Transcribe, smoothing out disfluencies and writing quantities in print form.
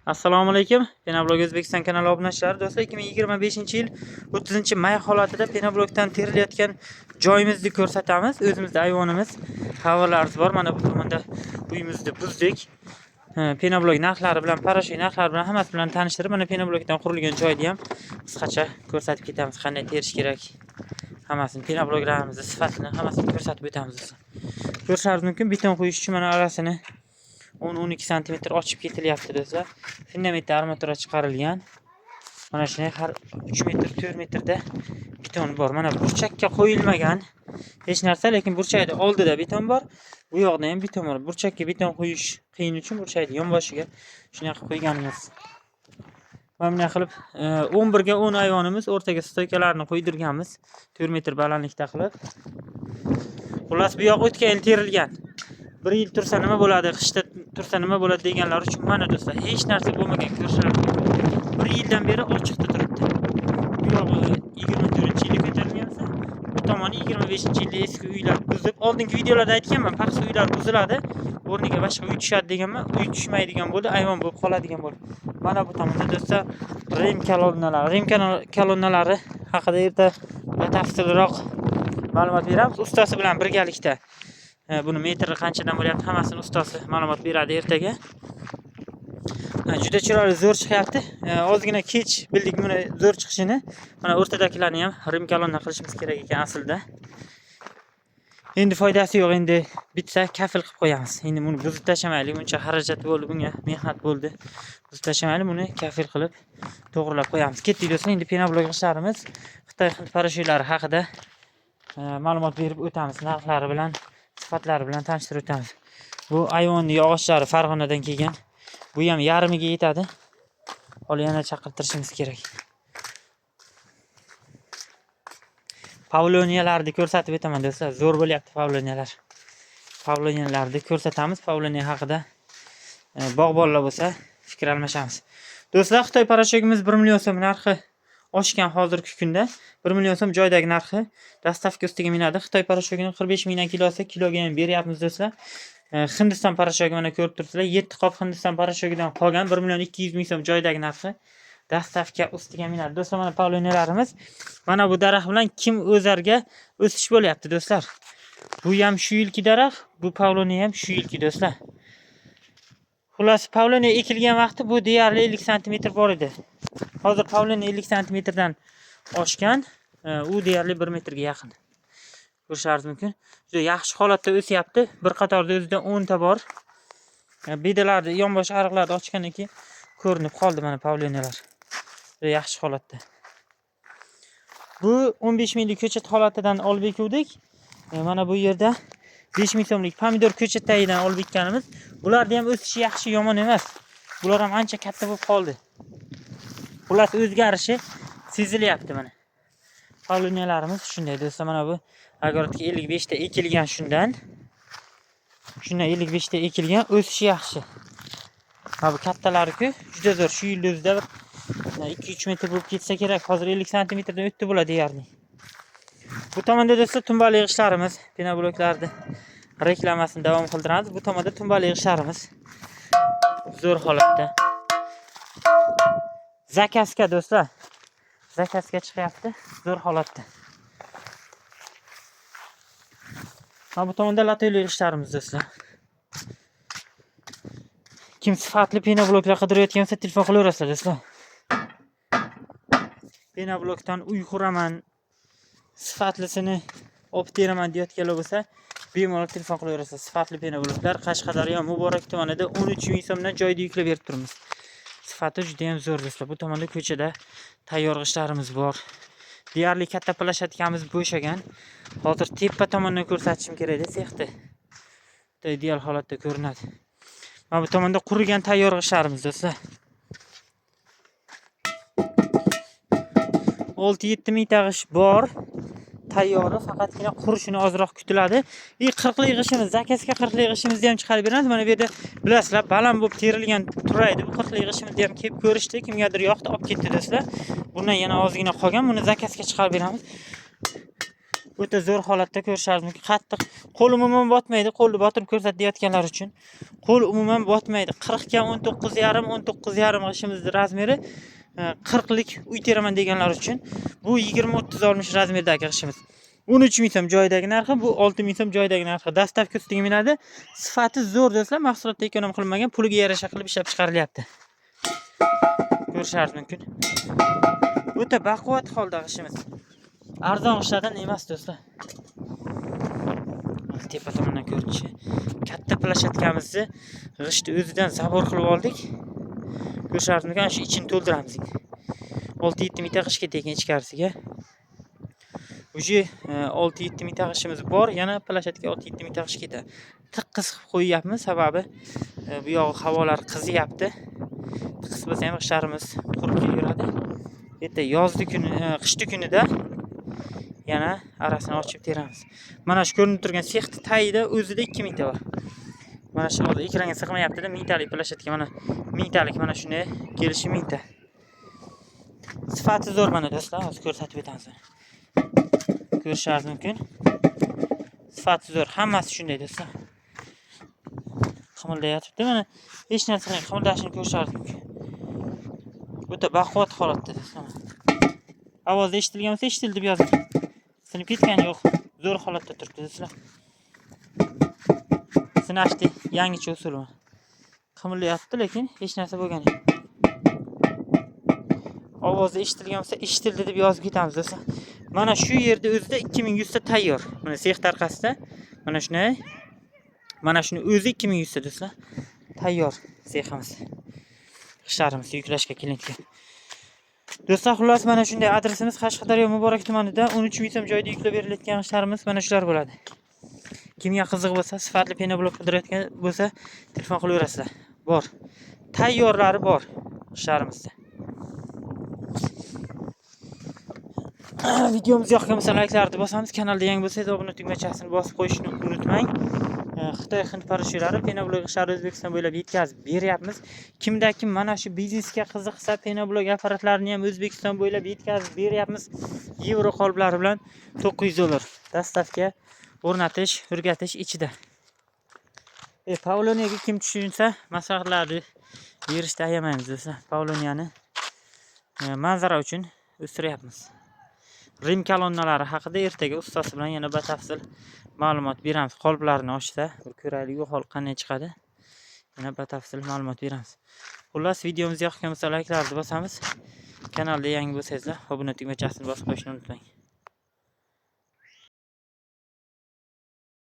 Assalomu alaykum. Penoblog O'zbekiston kanali obunachilari. Do'stlar, 2025-yil 30-may holatida Penoblogdan terilayotgan joyimizni ko'rsatamiz. O'zimizda ayvonimiz, havolarimiz bor. Mana bu tomonda uyimizni buzdik. Penoblog narxlari bilan, parashyut narxlari bilan hammasi bilan tanishtirib, mana Penoblogdan qurilgan joyni ham qisqacha ko'rsatib ketamiz. Qanday terish kerak? Hammasini Penobloglarimizni sifatini hammasini ko'rsatib o'tamiz. Ko'rishingiz mumkin, beton qo'yish uchun mana orasini 10-12 cm ochib ketilyapti do'stlar. Fundament armatura chiqarilgan. Mana shunday har 3 metr, 4 metrda beton bor. Mana burchakka qo'yilmagan hech narsa, lekin burchakda oldida beton bor. Bu yoqda ham beton bor. Burchakka beton qo'yish qiyin uchun burchakni yonboshiga shunday qilib qo'yganmiz. Mana bunday qilib 11 ga 10 ayvonimiz, o'rtaga stoykalarni qo'ydirganmiz. 4 metr balandlikda qilib. Xullas bu yoq o'tgan yil terilgan. 1 yil tursa nima bo'ladi, qishda tursa nima bo'ladi deganlar uchun mana do'stlar, hech narsa bo'lmagan ko'rsatib. 1 yildan beri ochiqda turibdi. Bu yog'i 24-yilga ko'tarilgansa, bu tomoni 25-yilda eski uylar buzib, oldingi videolarda aytganman, paxsa uylar buziladi, o'rniga boshqa uy tushadi deganman, uy tushmaydigan bo'ldi, ayvon bo'lib qoladigan bo'ldi. Mana bu tomonda do'stlar rem kolonnalari haqida erta batafsilroq ma'lumot beramiz ustasi bilan birgalikda. Buni metri qanchadan bo'lyapti, hammasini ustasi ma'lumot beradi ertaga. Juda chiroyli zo'r chiqyapti. Ozgina kech bildik buni zo'r chiqishini. Mana o'rtadagilarni ham rim kolonna qilishimiz kerak ekan aslida. Endi foydasi yo'q, endi bitsa kafil qilib qo'yamiz. Endi buni buzib tashlamaylik, buncha xarajat bo'ldi, bunga mehnat bo'ldi. Buzib tashlamaylik, buni kafil qilib to'g'rilab qo'yamiz. Ketdik do'stlar, endi penoblog ishlarimiz Xitoy parashyutlari haqida ma'lumot berib o'tamiz, narxlari bilan, sifatlari bilan tanishtirib o'tamiz. Bu ayvonning yog'ochlari Farg'onadan kelgan. Bu ham yarmiga yetadi. Hali yana chaqirtirishimiz kerak. Pavloniyalarni ko'rsatib o'taman do'stlar. Zo'r bo'lyapti pavloniyalar. Pavloniyalarni ko'rsatamiz. Pavloniya haqida bog'bonlar bo'lsa fikr almashamiz. Do'stlar, Xitoy parashyutimiz 1 million so'm narxi oshgan hozirgi kunda. 1 million so'm joydagi narxi. Dastavka ustiga minadi. Xitoy parashyutining 45 mingdan kilosi, kiloga ham beryapmiz do'stlar. Hindiston parashyuti mana ko'rib turibsizlar. 7 qop Hindiston parashyutidan qolgan 1 million 200 ming so'm joydagi narxi. Dastavka ustiga minadi. Do'stlar, mana pavloniyalarimiz. Mana bu daraxt bilan kim o'zarga o'sish bo'lyapti do'stlar. Bu ham shu yilki daraxt, bu pavloniya ham shu yilki do'stlar. Xullas, pavloniya ekilgan vaqti bu deyarli 50 cm bor edi. Hozir pavloniya 50 cm dan oshgan, u deyarli 1 metrga yaqin. Ko'rishingiz mumkin. Juda yaxshi holatda o'syapti. Bir qatorda o'zida 10 ta bor. Bedalarni yonbosh ariqlarni ochgandan keyin ko'rinib qoldi mana pavloniyalar. Juda yaxshi holatda. Bu 15 minglik ko'chat holatidan olib ekuvdik. Mana bu yerda 5 ming so'mlik pomidor ko'chat tagidan olib ekkanimiz. Bularning ham o'sishi yaxshi, yomon emas. Bular ham ancha katta bo'lib qoldi. Xullas, o'zgarishi sezilyapti mana. Pavloniyalarimiz shunday do'stlar, mana bu agoratga 55 ta ekilgan shundan. Shundan 55 ta ekilgan, o'sishi yaxshi. Mana bu kattalari-ku juda zo'r. Shu yilda o'zida 2-3 metr bo'lib ketsa kerak. Hozir 50 cm dan o'tdi bo'ladi deyarli. Bu tomonda do'stlar tumbali yig'ishlarimiz, penobloklarni reklamasini davom qildiramiz. Bu tomonda tumbali yig'ishlarimiz zo'r holatda. Zakazga do'stlar. Zakazga chiqyapti, zo'r holatda. Mana bu tomonda latoyli yig'ishlarimiz do'stlar. Kim sifatli penobloklar qidirayotgan bo'lsa telefon qilaverasizlar do'stlar. Penoblokdan uy quraman, sifatlisini olib beraman deyotganlar bo'lsa, bemalol telefon qilaverasiz. Sifatli penobloklar Qashqadaryo Muborak tumanida 13 ming so'mdan joyda yuklab berib turamiz. Sifati juda ham zo'r do'stlar. Bu tomonda ko'chada tayyor g'ishlarimiz bor. Deyarli katta plashatkamiz bo'shagan. Hozir tepa tomondan ko'rsatishim kerak edi, sexda. Juda ideal holatda ko'rinadi. Mana bu tomonda qurigan tayyor g'ishlarimiz do'stlar. 6-7 ming g'ish bor. Tayyori, faqatgina qurishini ozroq kutiladi. 40 lik g'ishimiz, zakazga 40 lik g'ishimizni ham chiqarib beramiz. Mana bu yerda bilasizlar, baland bo'lib terilgan turaydi. Bu 40 lik g'ishimizni ham kelib ko'rishdi, kimgadir yoqdi, olib ketdi do'stlar. Bundan yana ozgina qolgan, buni zakazga chiqarib beramiz. O'ta zo'r holatda ko'rishingiz mumkin. Qattiq qo'l umuman botmaydi. Qo'lni botirib ko'rsatayotganlar uchun. Qo'l umuman botmaydi. 40 ga 19,5, 19,5 g'ishimizni razmeri 40 lik uy teraman deganlar uchun bu 20-30 olmish razmerdagi g'ishimiz. 13 ming so'm joyidagi narxi, bu 6 ming so'm joyidagi narxi. Dastavka ustiga minadi. Sifati zo'r do'stlar, mahsulotda ekonom qilinmagan, puliga yarasha qilib ishlab chiqarilyapti. Ko'rishingiz mumkin. O'ta baquvvat holda g'ishimiz. Arzon g'ishlardan emas do'stlar. Tepa tomondan ko'rinishi. Katta plashatkamizni g'ishni o'zidan zabor qilib oldik. Ko'rishingiz mumkin, shu ichini to'ldiramiz. 6-7 mingta g'ish ketgan ichkarisiga. Uji 6-7 mingta g'ishimiz bor, yana plashatka 6-7 mingta g'ish ketadi. Tiqqis qilib qo'yyapmiz, sababi bu yog'i havolar qiziyapti. Tiqqis bo'lsa ham g'ishlarimiz qurib kelaveradi. Erta yozli kuni, qishli kunida yana arasini ochib teramiz. Mana shu ko'rinib turgan sexni tayida o'zida 2 mingta bor. Mana shu hozir ekranga sig'mayapti-da, mingtalik plashatka, mana mingtalik, mana shunday kelishi mingta. Sifati zo'r mana do'stlar, hozir ko'rsatib o'tamiz. Ko'rishingiz mumkin. Sifati zo'r, hammasi shunday do'stlar. Qimildayapti, mana hech narsa qilmay qimildashini ko'rishingiz mumkin. O'ta baquvvat holatda do'stlar. Ovozda eshitilgan bo'lsa eshitildi deb yozing. Sinib ketgani yo'q. Zo'r holatda turibdi do'stlar. Sinashdi, yangicha usul bor. Qimillayapti, lekin hech narsa bo'lgani yo'q. Ovozda eshitilgan bo'lsa eshitildi deb yozib ketamiz do'stlar. Mana shu yerda o'zida 2100 ta tayyor. Mana sex tarqasida mana shunday. Mana shuni o'zi 2100 ta do'stlar. Tayyor seximiz. G'ishlarimizni yuklashga kelingan. Do'stlar, xullas mana shunday adresimiz Qashqadaryo Muborak tumanida 13 ming so'm joyda yuklab berilayotgan g'ishlarimiz mana shular bo'ladi. Kimga qiziq bo'lsa, sifatli penoblok qidirayotgan bo'lsa, telefon qilaverasizlar. Bor. Tayyorlari bor g'ishlarimizda. Videomiz yoqqan bo'lsa, like'larni bosamiz. Kanalda yangi bo'lsangiz, obuna tugmachasini bosib qo'yishni unutmang. Xitoy hind parashyutlari penoblok g'ishlari O'zbekiston bo'ylab yetkazib beryapmiz. Kimda-kim mana shu biznesga qiziqsa, penoblok apparatlarini ham O'zbekiston bo'ylab yetkazib beryapmiz. Yevro qolblari bilan $900 dastavka o'rnatish, o'rgatish ichida. Pauloniyaga kim tushunsa, maslahatlarni berishda ayamaymiz do'stlar. Pauloniyani manzara uchun o'stiryapmiz. Rim kolonnalari haqida ertaga ustozi bilan yana batafsil ma'lumot beramiz. Qolplarini ochsa, bir ko'raylik, u hol qanday chiqadi. Yana batafsil ma'lumot beramiz. Xullas, videomiz yoqqan bo'lsa, like'larni bosamiz. Kanalda yangi bo'lsangiz, obuna tugmachasini bosib qo'yishni unutmang.